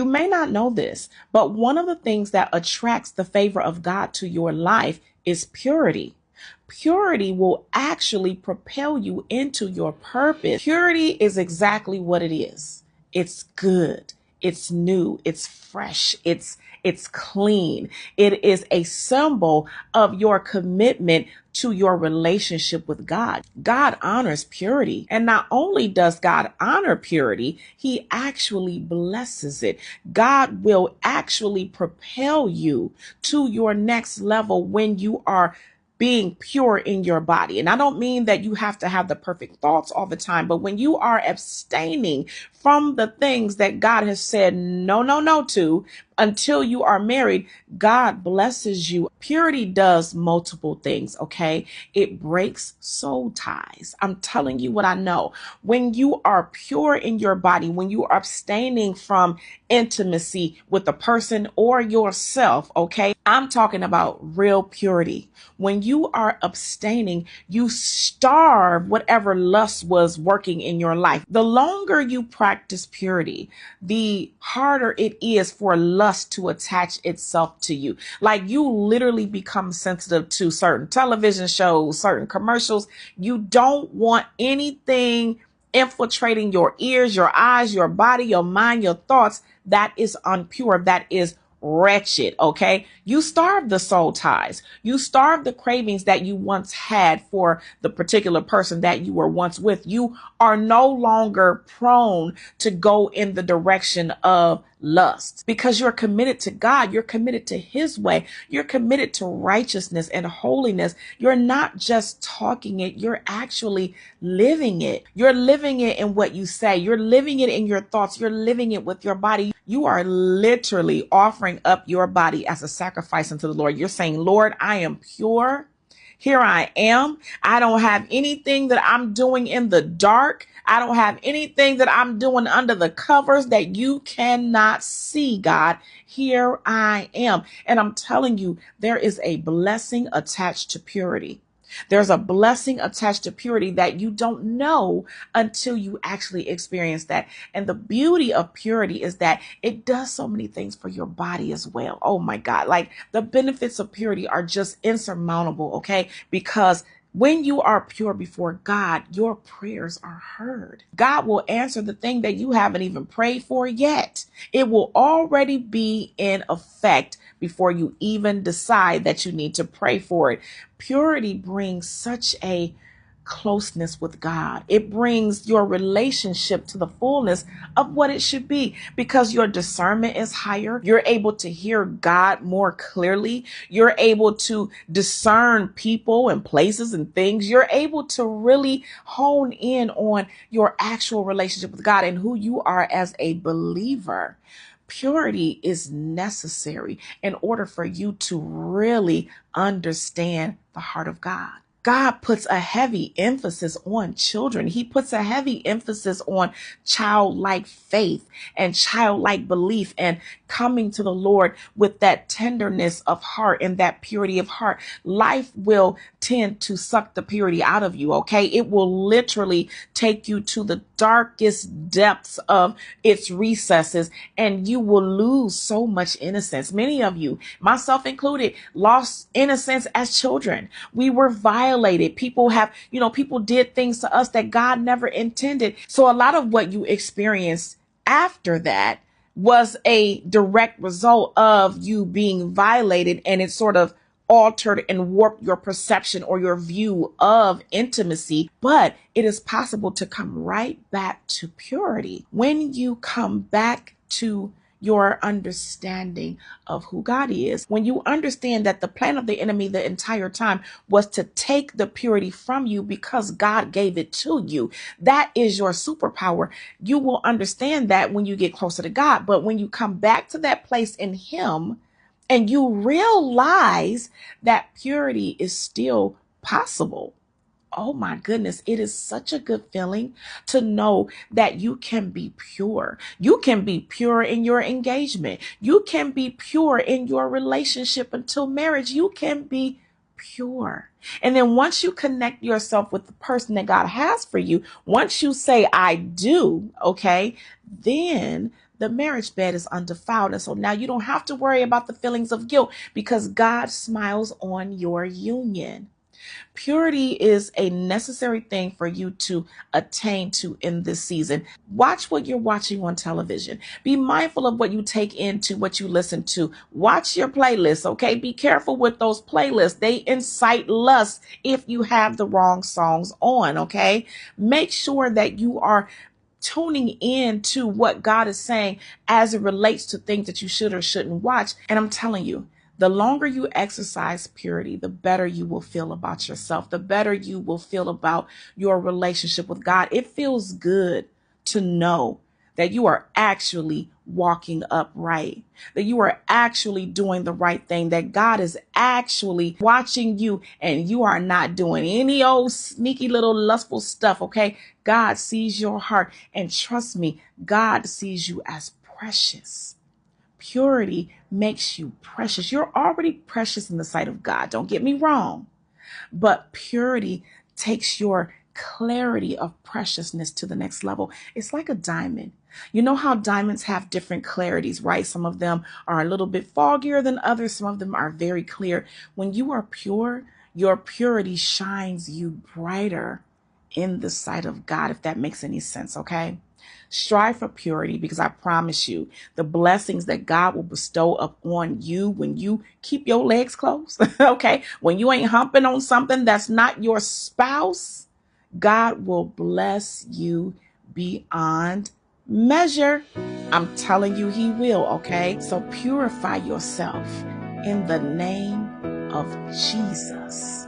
You may not know this, but one of the things that attracts the favor of God to your life is purity. Purity will actually propel you into your purpose. Purity is exactly what it is. It's good. It's new. It's fresh. It's clean. It is a symbol of your commitment to your relationship with God. God honors purity. And not only does God honor purity, he actually blesses it. God will actually propel you to your next level when you are being pure in your body. And I don't mean that you have to have the perfect thoughts all the time, but when you are abstaining from the things that God has said no, no, no to until you are married, God blesses you. Purity does multiple things, okay? It breaks soul ties. I'm telling you what I know. When you are pure in your body, when you are abstaining from intimacy with a person or yourself, okay? I'm talking about real purity. When you are abstaining, you starve whatever lust was working in your life. The longer you practice purity, the harder it is for lust to attach itself to you. Like you literally become sensitive to certain television shows, certain commercials. You don't want anything infiltrating your ears, your eyes, your body, your mind, your thoughts that is unpure, that is wretched. Okay. You starve the soul ties. You starve the cravings that you once had for the particular person that you were once with. You are no longer prone to go in the direction of lust because you're committed to God. You're committed to his way. You're committed to righteousness and holiness. You're not just talking it. You're actually living it. You're living it in what you say. You're living it in your thoughts. You're living it with your body. You are literally offering up your body as a sacrifice unto the Lord. You're saying, Lord, I am pure. Here I am. I don't have anything that I'm doing in the dark. I don't have anything that I'm doing under the covers that you cannot see, God. Here I am. And I'm telling you, there is a blessing attached to purity. There's a blessing attached to purity that you don't know until you actually experience that. And the beauty of purity is that it does so many things for your body as well. Oh my God. Like the benefits of purity are just insurmountable. Okay. Because when you are pure before God, your prayers are heard. God will answer the thing that you haven't even prayed for yet. It will already be in effect before you even decide that you need to pray for it. Purity brings such a closeness with God. It brings your relationship to the fullness of what it should be because your discernment is higher. You're able to hear God more clearly. You're able to discern people and places and things. You're able to really hone in on your actual relationship with God and who you are as a believer. Purity is necessary in order for you to really understand the heart of God. God puts a heavy emphasis on children. He puts a heavy emphasis on childlike faith and childlike belief and coming to the Lord with that tenderness of heart and that purity of heart. Life will tend to suck the purity out of you, okay? It will literally take you to the darkest depths of its recesses and you will lose so much innocence. Many of you, myself included, lost innocence as children. We were violated. People did things to us that God never intended. So a lot of what you experienced after that was a direct result of you being violated, and it sort of altered and warped your perception or your view of intimacy. But it is possible to come right back to purity when you come back to your understanding of who God is. When you understand that the plan of the enemy the entire time was to take the purity from you because God gave it to you. That is your superpower. You will understand that when you get closer to God. But when you come back to that place in him and you realize that purity is still possible, oh my goodness, it is such a good feeling to know that you can be pure. You can be pure in your engagement. You can be pure in your relationship until marriage. You can be pure. And then once you connect yourself with the person that God has for you, once you say, I do, okay, then the marriage bed is undefiled. And so now you don't have to worry about the feelings of guilt because God smiles on your union. Purity is a necessary thing for you to attain to in this season. Watch what you're watching on television. Be mindful of what you take into, what you listen to. Watch your playlists, okay? Be careful with those playlists. They incite lust if you have the wrong songs on, okay? Make sure that you are tuning in to what God is saying as it relates to things that you should or shouldn't watch. And I'm telling you, the longer you exercise purity, the better you will feel about yourself, the better you will feel about your relationship with God. It feels good to know that you are actually walking upright, that you are actually doing the right thing, that God is actually watching you and you are not doing any old sneaky little lustful stuff, okay? God sees your heart, and trust me, God sees you as precious. Purity makes you precious. You're already precious in the sight of God. Don't get me wrong. But purity takes your clarity of preciousness to the next level. It's like a diamond. You know how diamonds have different clarities, right? Some of them are a little bit foggier than others. Some of them are very clear. When you are pure, your purity shines you brighter in the sight of God, if that makes any sense, okay? Strive for purity because I promise you the blessings that God will bestow upon you when you keep your legs closed, okay? When you ain't humping on something that's not your spouse, God will bless you beyond measure. I'm telling you, he will, okay? So purify yourself in the name of Jesus.